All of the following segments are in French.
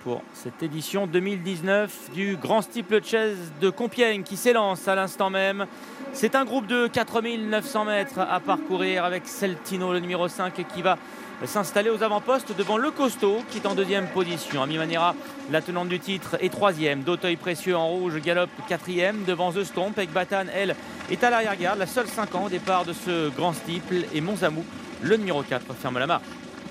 pour cette édition 2019 du Grand Steeplechase de Compiègne qui s'élance à l'instant même. C'est un groupe de 4900 mètres à parcourir avec Celtino, le numéro 5, qui va s'installer aux avant-postes devant Le Costaud qui est en deuxième position. Ami Manera, la tenante du titre, est troisième. D'Auteuil Précieux en rouge galope quatrième devant The Stomp. Ekbatan, elle, est à l'arrière-garde, la seule 5 ans au départ de ce grand steeple. Et Monzamou, le numéro 4, ferme la marche.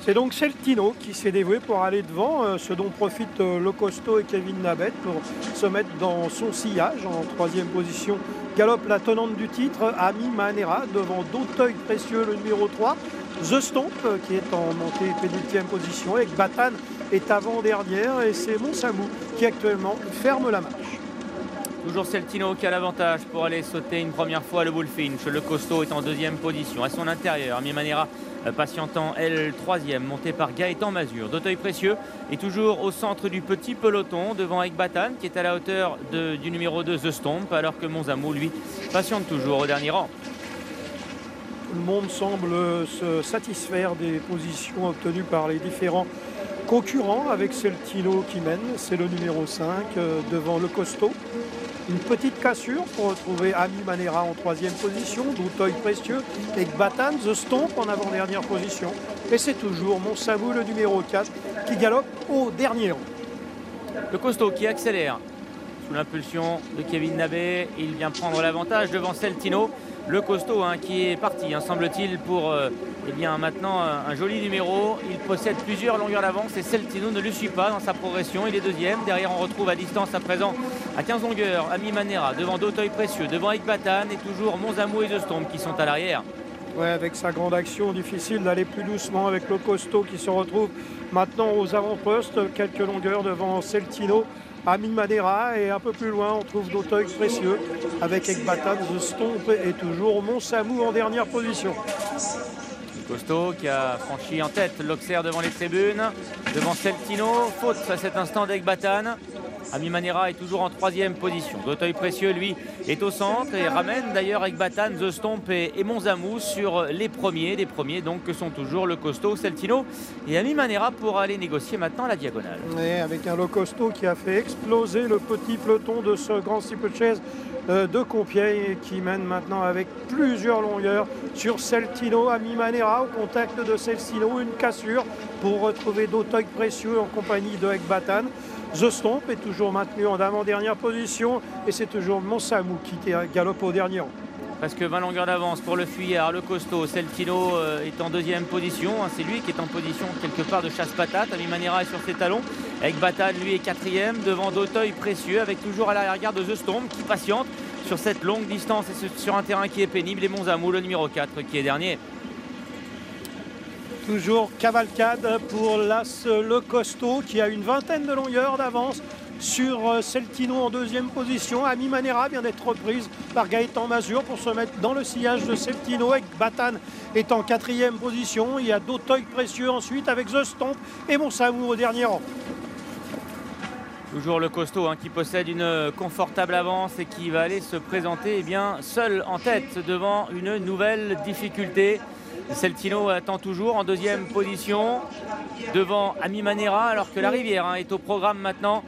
C'est donc Celtino qui s'est dévoué pour aller devant, ce dont profitent Le Costaud et Kevin Nabet pour se mettre dans son sillage en troisième position. Galope la tenante du titre, Ami Manera, devant d'Auteuil Précieux, le numéro 3. The Stomp qui est en montée pénultième position. Ekbatan est avant-dernière et c'est Monzamou qui actuellement ferme la marche. Toujours Celtino qui a l'avantage pour aller sauter une première fois le Bullfinch. Le Costaud est en deuxième position. À son intérieur, Ami Manera patientant, elle, troisième, montée par Gaëtan Mazur. D'Auteuil Précieux est toujours au centre du petit peloton devant Ekbatan qui est à la hauteur du numéro 2 The Stomp, alors que Monzamou, lui, patiente toujours au dernier rang. Tout le monde semble se satisfaire des positions obtenues par les différents concurrents avec Celtino qui mène. C'est le numéro 5 devant Le Costaud. Une petite cassure pour retrouver Ami Manera en troisième position, d'Auteuil Précieux, Ekbatan, The Stomp en avant-dernière position. Et c'est toujours Monzamou, le numéro 4, qui galope au dernier rang. Le Costaud qui accélère sous l'impulsion de Kevin Nabet. Il vient prendre l'avantage devant Celtino. Le Costaud qui est parti, semble-t-il, pour maintenant un joli numéro. Il possède plusieurs longueurs d'avance et Celtino ne lui suit pas dans sa progression. Il est deuxième. Derrière, on retrouve à distance à présent à 15 longueurs Ami Manera devant d'Auteuil Précieux, devant Ekbatan et toujours Monzamou et The Stomp qui sont à l'arrière. Ouais, avec sa grande action, difficile d'aller plus doucement avec Le Costaud qui se retrouve maintenant aux avant-postes, quelques longueurs devant Celtino. Ami Manera et un peu plus loin on trouve d'Auteuil Précieux avec Ekbatan, The Stomp et toujours Monzamou en dernière position. Le Costaud qui a franchi en tête l'Auxerre devant les tribunes, devant Celtino, faute à cet instant d'Ekbatan. Ami Manera est toujours en troisième position. D'Auteuil Précieux, lui, est au centre et ramène d'ailleurs Ekbatan, The Stomp et Monzamou sur les premiers. Les premiers donc que sont toujours Le Costaud, Celtino et Ami Manera pour aller négocier maintenant la diagonale. Et avec un Le Costaud qui a fait exploser le petit peloton de ce Grand Steeplechase de Compiègne qui mène maintenant avec plusieurs longueurs sur Celtino. Ami Manera au contact de Celtino, une cassure pour retrouver d'Auteuil Précieux en compagnie de Ekbatan. The Stomp est toujours maintenu en avant-dernière position et c'est toujours Monzamou qui galope au dernier rang. Presque 20 longueurs d'avance pour le fuyard, Le Costaud. Celtino est en deuxième position. C'est lui qui est en position quelque part de chasse-patate. Ami Manera est sur ses talons. Ekbatan, lui, est quatrième devant d'Auteuil Précieux avec toujours à l'arrière-garde de The Stomp qui patiente sur cette longue distance et sur un terrain qui est pénible. Et Monzamou, le numéro 4, qui est dernier. Toujours cavalcade pour l'As Le Costaud qui a une vingtaine de longueurs d'avance sur Celtino en deuxième position. Ami Manera vient d'être reprise par Gaëtan Mazur pour se mettre dans le sillage de Celtino. Ekbatan est en quatrième position. Il y a d'Auteuil Précieux ensuite avec The Stomp et Monzamou au dernier rang. Toujours Le Costaud qui possède une confortable avance et qui va aller se présenter seul en tête devant une nouvelle difficulté. Celtino attend toujours en deuxième position devant Ami Manera alors que la Rivière est au programme maintenant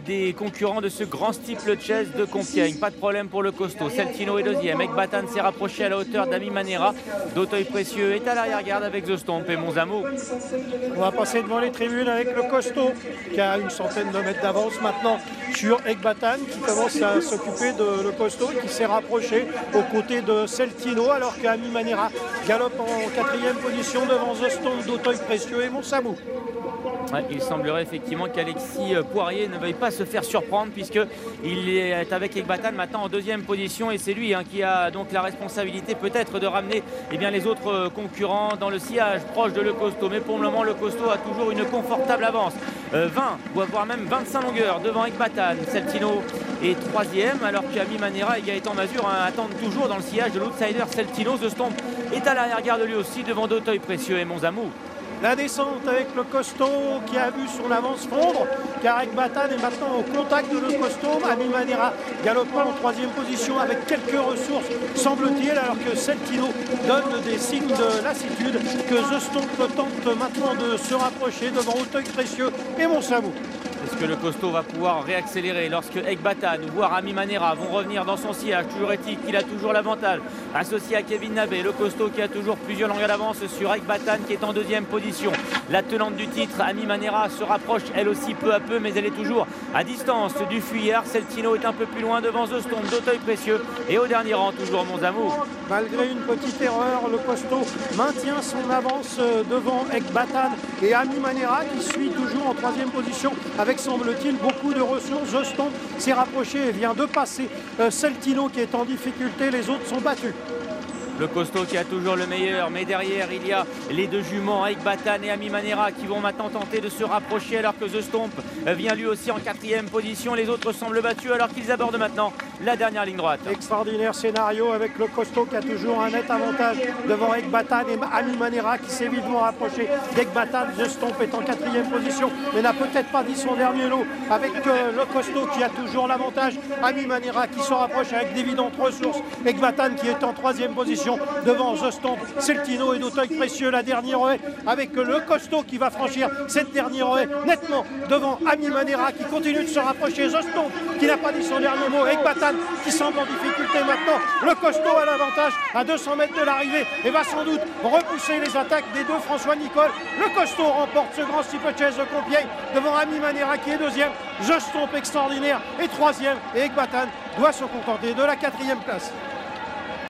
des concurrents de ce Grand Steeplechase de Compiègne. Pas de problème pour Le Costaud. Celtino est deuxième. Ekbatan s'est rapproché à la hauteur d'Ami Manera. D'Auteuil Précieux est à l'arrière-garde avec The Stomp et Monzamou. On va passer devant les tribunes avec Le Costaud qui a une centaine de mètres d'avance maintenant sur Ekbatan qui commence à s'occuper de Le Costaud et qui s'est rapproché aux côtés de Celtino alors qu'Ami Manera galope en quatrième position devant The Stomp, d'Auteuil Précieux et Monzamou. Ouais, il semblerait effectivement qu'Alexis Poirier ne veuille pas se faire surprendre puisqu'il est avec Ekbatan maintenant en deuxième position et c'est lui qui a donc la responsabilité peut-être de ramener les autres concurrents dans le sillage proche de Le Costaud. Mais pour le moment, Le Costaud a toujours une confortable avance. 20, voire même 25 longueurs devant Ekbatan. Celtino est troisième alors qu'Ami Manera et Gaëtan Mazur attendent toujours dans le sillage de l'outsider Celtino. The Stomp est à l'arrière-garde lui aussi devant d'Auteuil Précieux et Monzamou. La descente avec Le Costaud qui a vu son avance fondre car Ekbatan est maintenant au contact de Le Costaud. Ami Manera galopant en troisième position avec quelques ressources semble-t-il alors que Celtino donne des signes de lassitude que The Stomp tente maintenant de se rapprocher devant Auteuil Précieux et Monzamou. Est-ce que le costaud va pouvoir réaccélérer lorsque Ekbatan, voire Ami Manera vont revenir dans son sillage? Toujours est-il qu'il a toujours l'avantage associé à Kevin Nabé, le costaud qui a toujours plusieurs longueurs d'avance sur Ekbatan qui est en deuxième position. La tenante du titre, Ami Manera, se rapproche elle aussi peu à peu, mais elle est toujours à distance du fuyard. Celtino est un peu plus loin devant The Stomp d'Auteuil Précieux et au dernier rang toujours Monzamour. Malgré une petite erreur, le costaud maintient son avance devant Ekbatan et Ami Manera qui suit toujours en troisième position avec, semble-t-il, beaucoup de ressources. The Stomp s'est rapproché et vient de passer Celtino qui est en difficulté. Les autres sont battus. Le costaud qui a toujours le meilleur, mais derrière il y a les deux juments Ekbatan et Ami Manera qui vont maintenant tenter de se rapprocher alors que The Stomp vient lui aussi en quatrième position. Les autres semblent battus alors qu'ils abordent maintenant la dernière ligne droite. Extraordinaire scénario avec le costaud qui a toujours un net avantage devant Ekbatan et Ami Manera qui s'est vivement rapproché d'Ekbatan. The Stomp est en quatrième position mais n'a peut-être pas dit son dernier lot avec le costaud qui a toujours l'avantage. Ami Manera qui se rapproche avec d'évidentes ressources. Ekbatan qui est en troisième position devant The Stomp, Celtino et d'Auteuil Précieux. La dernière haie avec le costaud qui va franchir cette dernière haie nettement devant Ami Manera qui continue de se rapprocher. The Stomp qui n'a pas dit son dernier mot. Ekbatan qui semble en difficulté maintenant. Le costaud a l'avantage à 200 mètres de l'arrivée et va sans doute repousser les attaques des deux François Nicole. Le costaud remporte ce grand steeplechase de Compiègne devant Ami Manera qui est deuxième. The Stomp extraordinaire est troisième et Ekbatan doit se contenter de la quatrième place.